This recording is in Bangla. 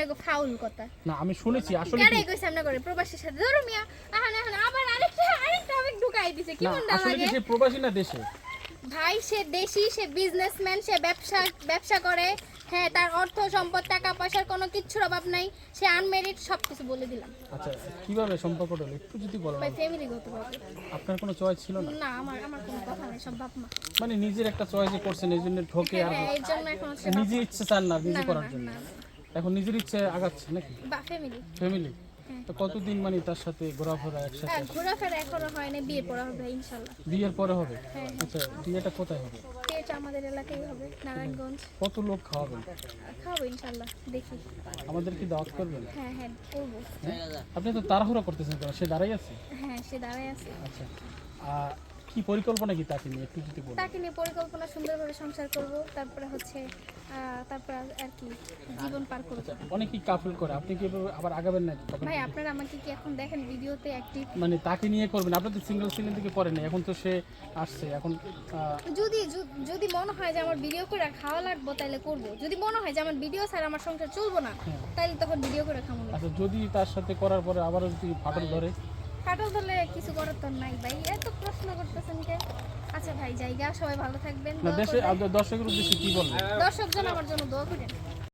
গো ফাউল কথা। না আমি শুনেছি আসলে কেন কই সামনে করে প্রবাসীর সাথে ধরো মিয়া এখন আবার আরেকটা টপিক ঢুকাই দিছে কি না মনটা আসলে কি লাগে সে প্রবাসী না দেশে? ভাই সে দেশি, সে বিজনেসম্যান, সে ব্যবসা করে। হ্যাঁ, তার অর্থ সম্পদ টাকা পয়সার কোনো কিচ্ছুর অভাব নাই, সে আনমেরিড, সবকিছু বলে দিলাম। আচ্ছা কিভাবে সম্পর্ক হলো একটু যদি বলেন। ভাই ফ্যামিলিগত ভাবে। আপনার কোনো চয়েস ছিল না? না আমার কোনো কথা নাই, সব বাপ মা। মানে নিজের একটা চয়েসে করছেন এই জন্য ঠকে আর হ্যাঁ, এর জন্য এখন হচ্ছে নিজে ইচ্ছে চান না নিজে না, করার জন্য, না, এখন নিজের ইচ্ছে আগাচ্ছে নাকি বা ফ্যামিলি। ফ্যামিলি? তো কতদিন মানে তার সাথে ঘোরাফেরা একসাথে? ঘোরাফেরা এখনো হয়নি, বিয়ে পড়া হবে ইনশাল্লাহ। বিয়ের পরে হবে? হ্যাঁ। আচ্ছা বিয়েটা কোথায় হবে? এটা আমাদের এলাকায় হবে, নারায়ণগঞ্জ। কত লোক খাওয়াবেন? খাবো ইনশাল্লাহ, দেখি। আমাদের কি দাওয়াত করবেন? হ্যাঁ হ্যাঁ করবো। আপনি তো তাড়াহুড়া করতেছেন কেন? সে দাঁড়াই আছে? হ্যাঁ, সে দাঁড়ায় আছে। আচ্ছা কি পরিকল্পনা কি তাকে নিয়ে একটু যদি বলেন। তাকে নিয়ে পরিকল্পনা, সুন্দরভাবে সংসার করব, তারপরে হচ্ছে তারপর আর কি জীবন পার করব। অনেকেই কাফেল করে, আপনি কি এভাবে আবার আগাবেন না? ভাই আপনারা আমাকে কি এখন দেখেন ভিডিওতে অ্যাক্টিভ? মানে তাকে নিয়ে করবেন, আপনি তো সিঙ্গেল দিকে পড়েন না, এখন তো সে আসছে এখন। যদি মনে হয় যে আমার ভিডিও করে খাওয়া লাগবে তাহলে করব, যদি মনে হয় যে আমার ভিডিও ছাড়া আমার সংসার চলবো না তাহলে তখন ভিডিও করে খাবো না। আচ্ছা যদি তার সাথে করার পরে আবারও যদি ফাটল ধরে? ফাটল ধরলে কিছু করার তো নাই ভাই, এত প্রশ্ন করতেছেন কে? আচ্ছা ভাই জায়গা, সবাই ভালো থাকবেন, না দেশে দর্শকের উদ্দেশ্যে কি বলবেন? দর্শকজন আমার জন্য দোয়া করেন।